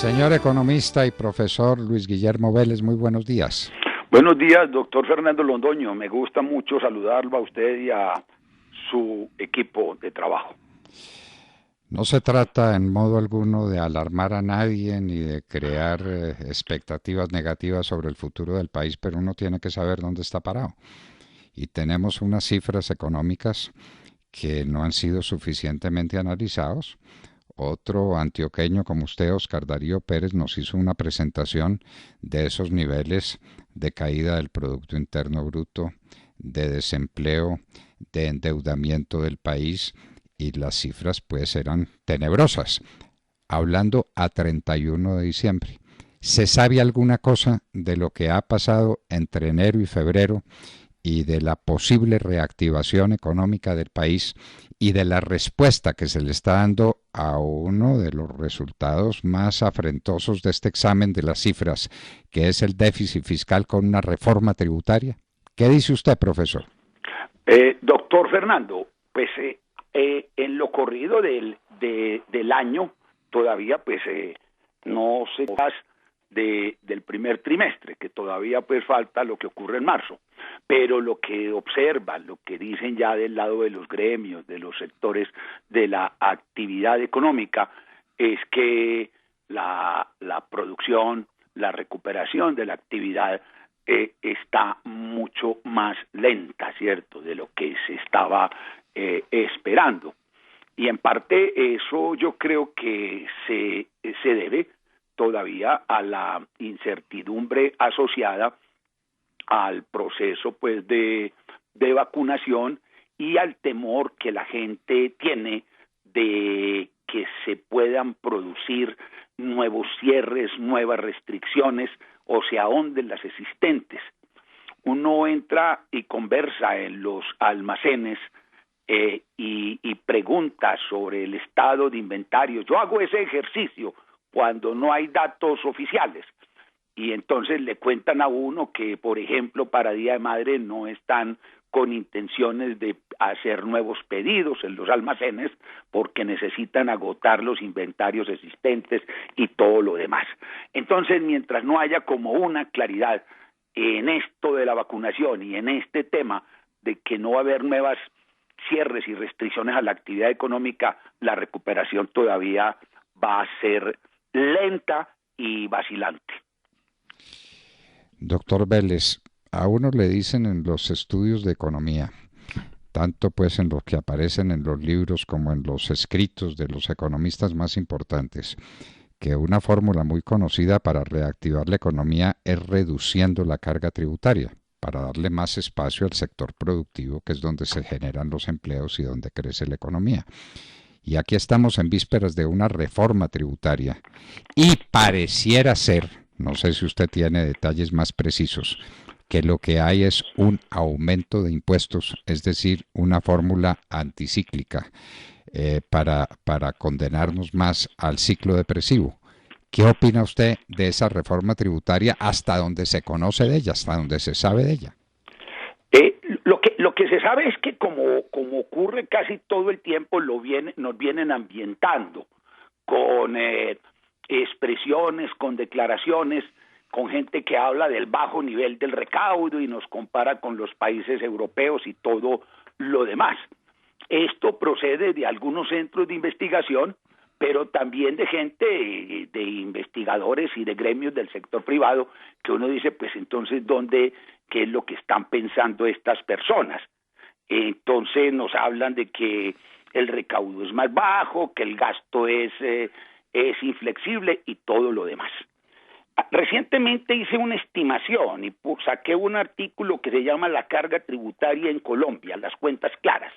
Señor economista y profesor Luis Guillermo Vélez, muy buenos días. Buenos días, doctor Fernando Londoño. Me gusta mucho saludarlo a usted y a su equipo de trabajo. No se trata en modo alguno de alarmar a nadie ni de crear expectativas negativas sobre el futuro del país, pero uno tiene que saber dónde está parado. Y tenemos unas cifras económicas que no han sido suficientemente analizados. Otro antioqueño como usted, Oscar Darío Pérez, nos hizo una presentación de esos niveles de caída del Producto Interno Bruto, de desempleo, de endeudamiento del país, y las cifras pues eran tenebrosas. Hablando a 31 de diciembre. ¿Se sabe alguna cosa de lo que ha pasado entre enero y febrero y de la posible reactivación económica del país y de la respuesta que se le está dando a uno de los resultados más afrentosos de este examen de las cifras, que es el déficit fiscal con una reforma tributaria? ¿Qué dice usted, profesor? Doctor Fernando, pues en lo corrido del año todavía pues no se pasa del primer trimestre, que todavía pues falta lo que ocurre en marzo, pero lo que observan, lo que dicen ya del lado de los gremios, de los sectores de la actividad económica, es que la producción, la recuperación de la actividad está mucho más lenta, ¿cierto?, de lo que se estaba esperando. Y en parte eso yo creo que se debe todavía a la incertidumbre asociada al proceso pues de vacunación y al temor que la gente tiene de que se puedan producir nuevos cierres, nuevas restricciones o se ahonden las existentes. Uno entra y conversa en los almacenes y pregunta sobre el estado de inventario. Yo hago ese ejercicio cuando no hay datos oficiales, y entonces le cuentan a uno que, por ejemplo, para Día de Madre no están con intenciones de hacer nuevos pedidos en los almacenes porque necesitan agotar los inventarios existentes y todo lo demás. Entonces, mientras no haya como una claridad en esto de la vacunación y en este tema de que no va a haber nuevas cierres y restricciones a la actividad económica, la recuperación todavía va a ser lenta y vacilante. Doctor Vélez, a uno le dicen en los estudios de economía, tanto pues en los que aparecen en los libros como en los escritos de los economistas más importantes, que una fórmula muy conocida para reactivar la economía es reduciendo la carga tributaria, para darle más espacio al sector productivo, que es donde se generan los empleos y donde crece la economía. Y aquí estamos en vísperas de una reforma tributaria y pareciera ser, no sé si usted tiene detalles más precisos, que lo que hay es un aumento de impuestos, es decir, una fórmula anticíclica para condenarnos más al ciclo depresivo. ¿Qué opina usted de esa reforma tributaria hasta donde se conoce de ella, hasta donde se sabe de ella? Lo que se sabe es que como ocurre casi todo el tiempo, nos vienen ambientando con expresiones, con declaraciones, con gente que habla del bajo nivel del recaudo y nos compara con los países europeos y todo lo demás. Esto procede de algunos centros de investigación, pero también de gente, de investigadores y de gremios del sector privado, que uno dice, pues entonces, ¿qué es lo que están pensando estas personas? Entonces nos hablan de que el recaudo es más bajo, que el gasto es inflexible y todo lo demás. Recientemente hice una estimación y saqué un artículo que se llama La carga tributaria en Colombia, las cuentas claras.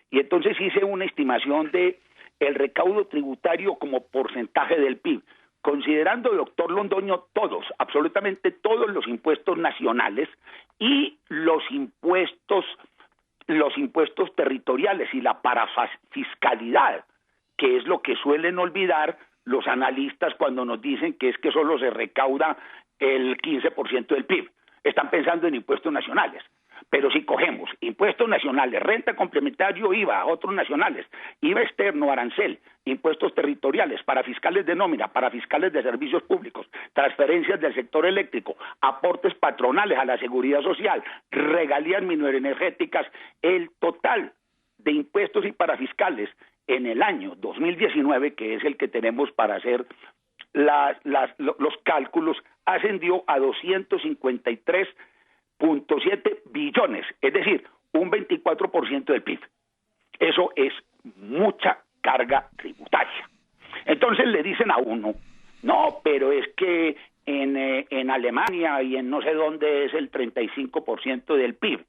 Y entonces hice una estimación de el recaudo tributario como porcentaje del PIB, considerando, doctor Londoño, absolutamente todos los impuestos nacionales y los impuestos territoriales y la parafiscalidad, que es lo que suelen olvidar los analistas cuando nos dicen que es que solo se recauda el 15% del PIB. Están pensando en impuestos nacionales. Pero si cogemos impuestos nacionales, renta complementario, IVA, otros nacionales, IVA externo, arancel, impuestos territoriales, para fiscales de nómina, para fiscales de servicios públicos, transferencias del sector eléctrico, aportes patronales a la seguridad social, regalías minoenergéticas, el total de impuestos y parafiscales en el año 2019, que es el que tenemos para hacer los cálculos, ascendió a 253.7 billones, es decir, un 24% del PIB. Eso es mucha carga tributaria. Entonces le dicen a uno, no, pero es que en Alemania y en no sé dónde es el 35% del PIB,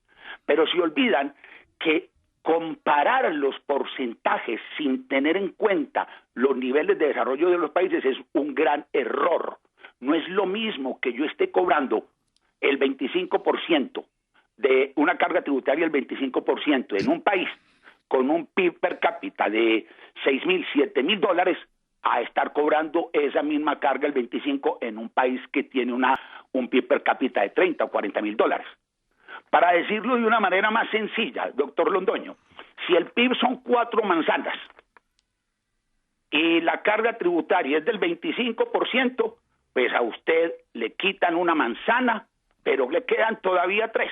pero se olvidan que comparar los porcentajes sin tener en cuenta los niveles de desarrollo de los países es un gran error. No es lo mismo que yo esté cobrando el 25% de una carga tributaria, el 25% en un país con un PIB per cápita de $6,000, $7,000, a estar cobrando esa misma carga, el 25%, en un país que tiene un PIB per cápita de $30,000 o $40,000. Para decirlo de una manera más sencilla, doctor Londoño, si el PIB son 4 manzanas y la carga tributaria es del 25%, pues a usted le quitan una manzana, pero le quedan todavía 3.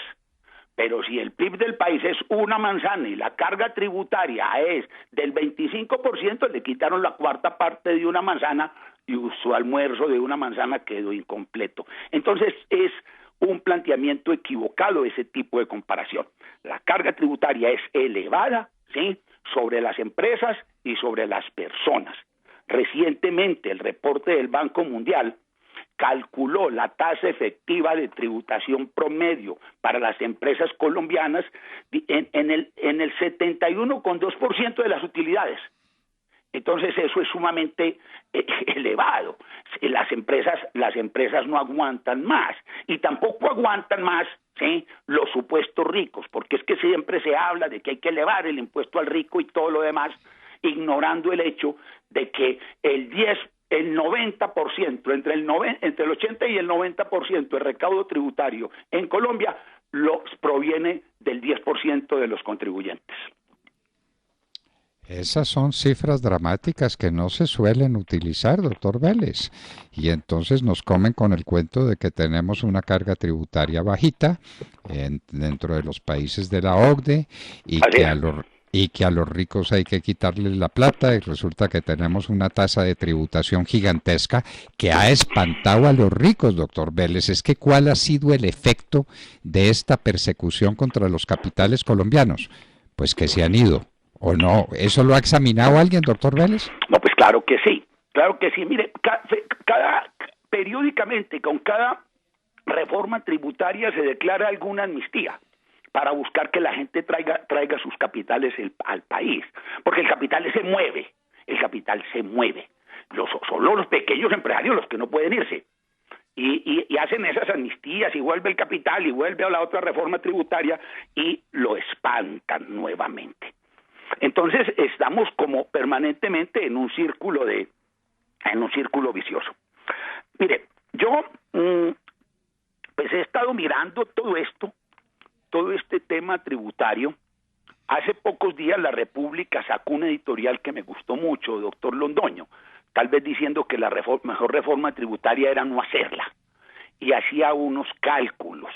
Pero si el PIB del país es una manzana y la carga tributaria es del 25%, le quitaron la cuarta parte de una manzana y su almuerzo de una manzana quedó incompleto. Entonces es un planteamiento equivocado ese tipo de comparación. La carga tributaria es elevada, ¿sí?, sobre las empresas y sobre las personas. Recientemente el reporte del Banco Mundial calculó la tasa efectiva de tributación promedio para las empresas colombianas en el 71,2% de las utilidades. Entonces eso es sumamente elevado. Las empresas no aguantan más y tampoco aguantan más, ¿sí?, los supuestos ricos, porque es que siempre se habla de que hay que elevar el impuesto al rico y todo lo demás, ignorando el hecho de que el 90%, entre el 80 y el 90% del recaudo tributario en Colombia proviene del 10% de los contribuyentes. Esas son cifras dramáticas que no se suelen utilizar, doctor Vélez. Y entonces nos comen con el cuento de que tenemos una carga tributaria bajita dentro de los países de la OCDE y que a los ricos hay que quitarles la plata y resulta que tenemos una tasa de tributación gigantesca que ha espantado a los ricos, doctor Vélez. Es que ¿cuál ha sido el efecto de esta persecución contra los capitales colombianos? Pues que se han ido. ¿O no? ¿Eso lo ha examinado alguien, doctor Vélez? No, pues claro que sí. Mire, periódicamente, con cada reforma tributaria se declara alguna amnistía para buscar que la gente traiga sus capitales al país. Porque el capital se mueve. Solo los pequeños empresarios los que no pueden irse. Y hacen esas amnistías y vuelve el capital y vuelve a la otra reforma tributaria y lo espantan nuevamente. Entonces estamos como permanentemente en un círculo vicioso. Mire, yo pues he estado mirando todo este tema tributario. Hace pocos días La República sacó una editorial que me gustó mucho, doctor Londoño, tal vez diciendo que la mejor reforma tributaria era no hacerla. Y hacía unos cálculos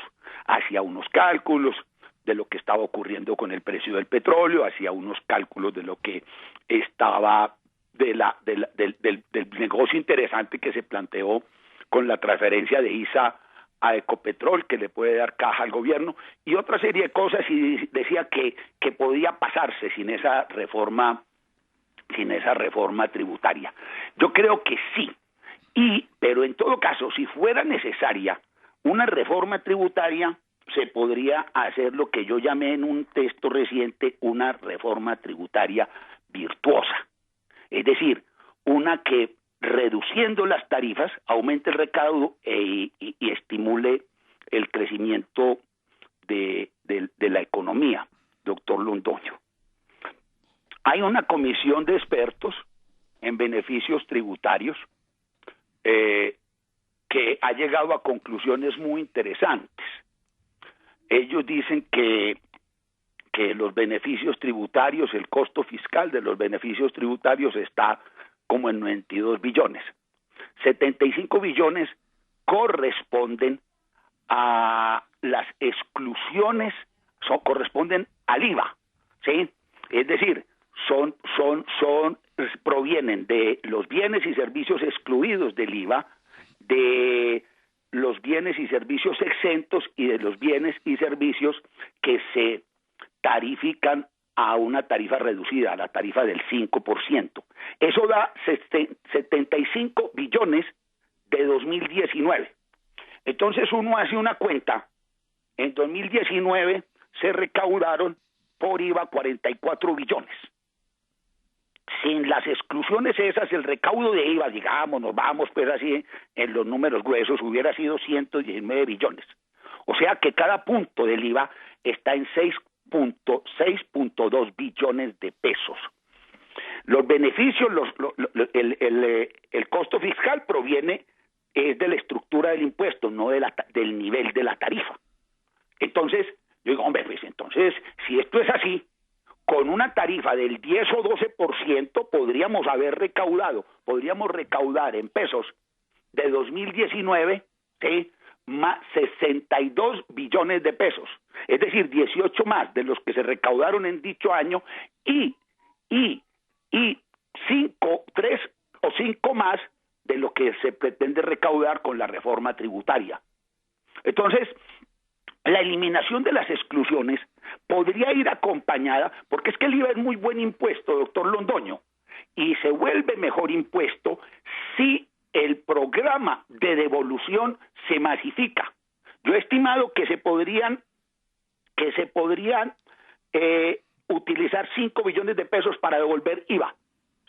de lo que estaba ocurriendo con el precio del petróleo, hacía unos cálculos de lo que estaba del negocio interesante que se planteó con la transferencia de ISA a Ecopetrol, que le puede dar caja al gobierno, y otra serie de cosas, y decía que podía pasarse sin esa reforma tributaria. Yo creo que sí, pero en todo caso, si fuera necesaria una reforma tributaria, se podría hacer lo que yo llamé en un texto reciente una reforma tributaria virtuosa. Es decir, una que reduciendo las tarifas aumente el recaudo y estimule el crecimiento de la economía, doctor Londoño. Hay una comisión de expertos en beneficios tributarios que ha llegado a conclusiones muy interesantes. ellos dicen que los beneficios tributarios, el costo fiscal de los beneficios tributarios está como en 92 billones. 75 billones corresponden a las exclusiones, corresponden al IVA, ¿sí? Es decir, provienen de los bienes y servicios excluidos del IVA, de los bienes y servicios exentos y de los bienes y servicios que se tarifican a una tarifa reducida, a la tarifa del 5%. Eso da 75 billones de 2019. Entonces uno hace una cuenta, en 2019 se recaudaron por IVA 44 billones. Sin las exclusiones esas, el recaudo de IVA, digamos, nos vamos pues así en los números gruesos, hubiera sido 119 billones. O sea que cada punto del IVA está en 6.2 billones de pesos. Los beneficios, el costo fiscal proviene de la estructura del impuesto, no del nivel de la tarifa. Entonces, yo digo, hombre, pues entonces, si esto es así, con una tarifa del 10 o 12% podríamos recaudar en pesos de 2019, ¿sí?, más 62 billones de pesos, es decir, 18 más de los que se recaudaron en dicho año y 3 o 5 más de lo que se pretende recaudar con la reforma tributaria. Entonces, la eliminación de las exclusiones podría ir acompañada, porque es que el IVA es muy buen impuesto, doctor Londoño, y se vuelve mejor impuesto si el programa de devolución se masifica. Yo he estimado que se podrían utilizar 5 billones de pesos para devolver IVA,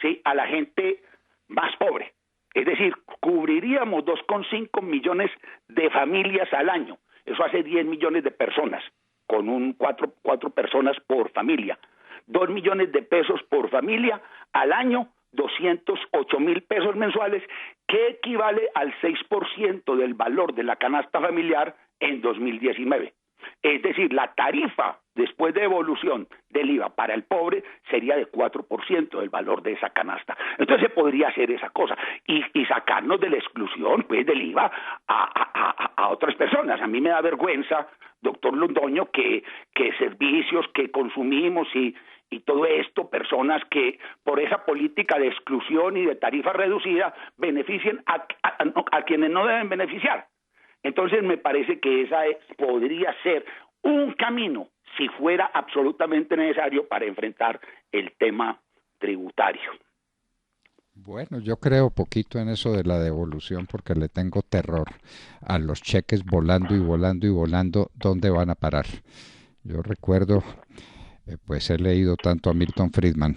¿sí?, a la gente más pobre. Es decir, cubriríamos 2,5 millones de familias al año. Eso hace 10 millones de personas, con cuatro personas por familia. 2 millones de pesos por familia al año, 208,000 pesos mensuales, que equivale al 6% del valor de la canasta familiar en 2019. Es decir, la tarifa después de devolución del IVA para el pobre sería de 4% del valor de esa canasta. Entonces se podría hacer esa cosa y sacarnos de la exclusión pues del IVA a otras personas. A mí me da vergüenza, doctor Londoño, que servicios que consumimos y todo esto, personas que por esa política de exclusión y de tarifa reducida beneficien a quienes no deben beneficiar. Entonces me parece que podría ser un camino, si fuera absolutamente necesario, para enfrentar el tema tributario. Bueno, yo creo poquito en eso de la devolución porque le tengo terror a los cheques volando y volando y volando. ¿Dónde van a parar? Yo recuerdo, pues he leído tanto a Milton Friedman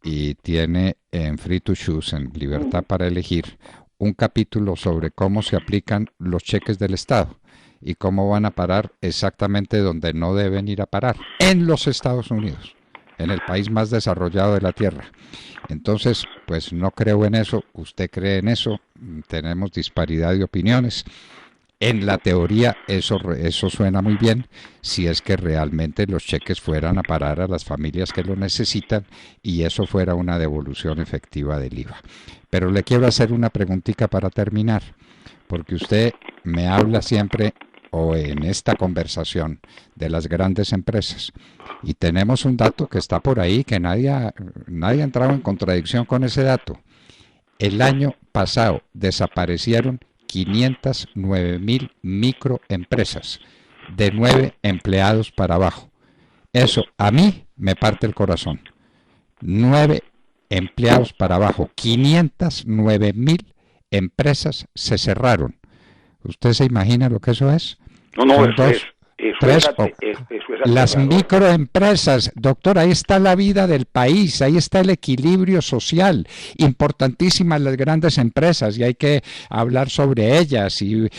y tiene en Free to Choose, en Libertad para Elegir, un capítulo sobre cómo se aplican los cheques del Estado y cómo van a parar exactamente donde no deben ir a parar, en los Estados Unidos, en el país más desarrollado de la Tierra. Entonces, pues no creo en eso, usted cree en eso, tenemos disparidad de opiniones. En la teoría eso suena muy bien si es que realmente los cheques fueran a parar a las familias que lo necesitan y eso fuera una devolución efectiva del IVA. Pero le quiero hacer una preguntita para terminar, porque usted me habla siempre o en esta conversación de las grandes empresas y tenemos un dato que está por ahí que nadie ha entrado en contradicción con ese dato. El año pasado desaparecieron 509,000 microempresas de 9 empleados para abajo. Eso a mí me parte el corazón. 9 empleados para abajo, 509,000 empresas se cerraron. ¿Usted se imagina lo que eso es? No, las microempresas, doctor, ahí está la vida del país, ahí está el equilibrio social, importantísimas las grandes empresas y hay que hablar sobre ellas y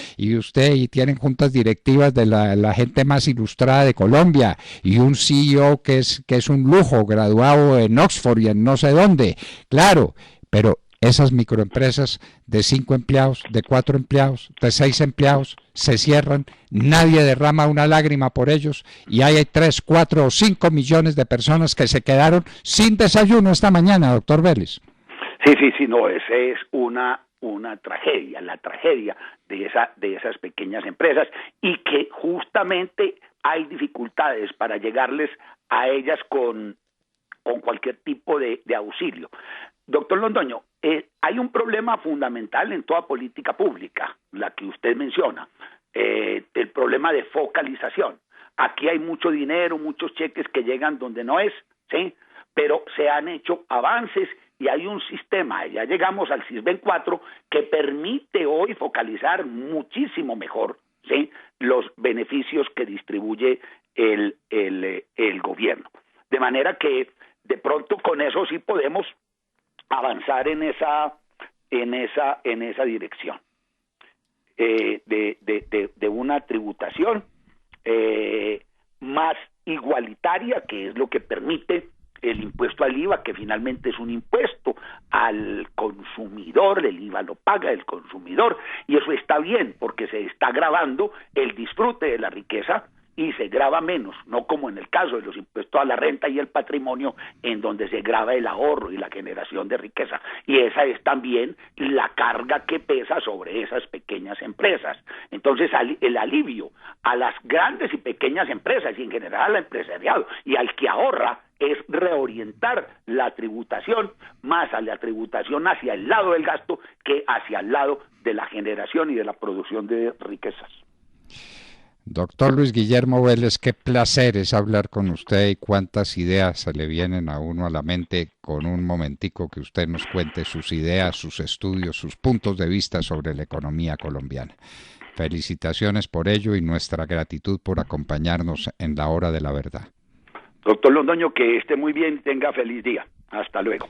tienen juntas directivas de la gente más ilustrada de Colombia y un CEO que es un lujo, graduado en Oxford y en no sé dónde, claro, pero esas microempresas de 5 empleados, de 4 empleados, de 6 empleados, se cierran, nadie derrama una lágrima por ellos y hay 3, 4 o 5 millones de personas que se quedaron sin desayuno esta mañana, doctor Vélez. Sí, no, esa es una tragedia, la tragedia de esas pequeñas empresas, y que justamente hay dificultades para llegarles a ellas con cualquier tipo de auxilio. Doctor Londoño, hay un problema fundamental en toda política pública, la que usted menciona, el problema de focalización. Aquí hay mucho dinero, muchos cheques que llegan donde no es, ¿sí? Pero se han hecho avances y hay un sistema, ya llegamos al SISBEN 4, que permite hoy focalizar muchísimo mejor, ¿sí?, los beneficios que distribuye el gobierno. De manera que de pronto con eso sí podemos avanzar en esa dirección de una tributación más igualitaria, que es lo que permite el impuesto al IVA, que finalmente es un impuesto al consumidor. El IVA lo paga el consumidor, y eso está bien porque se está gravando el disfrute de la riqueza y se grava menos, no como en el caso de los impuestos a la renta y el patrimonio, en donde se grava el ahorro y la generación de riqueza. Y esa es también la carga que pesa sobre esas pequeñas empresas. Entonces, el alivio a las grandes y pequeñas empresas y en general al empresariado y al que ahorra es reorientar la tributación más a la tributación hacia el lado del gasto que hacia el lado de la generación y de la producción de riquezas. Doctor Luis Guillermo Vélez, qué placer es hablar con usted y cuántas ideas se le vienen a uno a la mente con un momentico que usted nos cuente sus ideas, sus estudios, sus puntos de vista sobre la economía colombiana. Felicitaciones por ello y nuestra gratitud por acompañarnos en la hora de la verdad. Doctor Londoño, que esté muy bien y tenga feliz día. Hasta luego.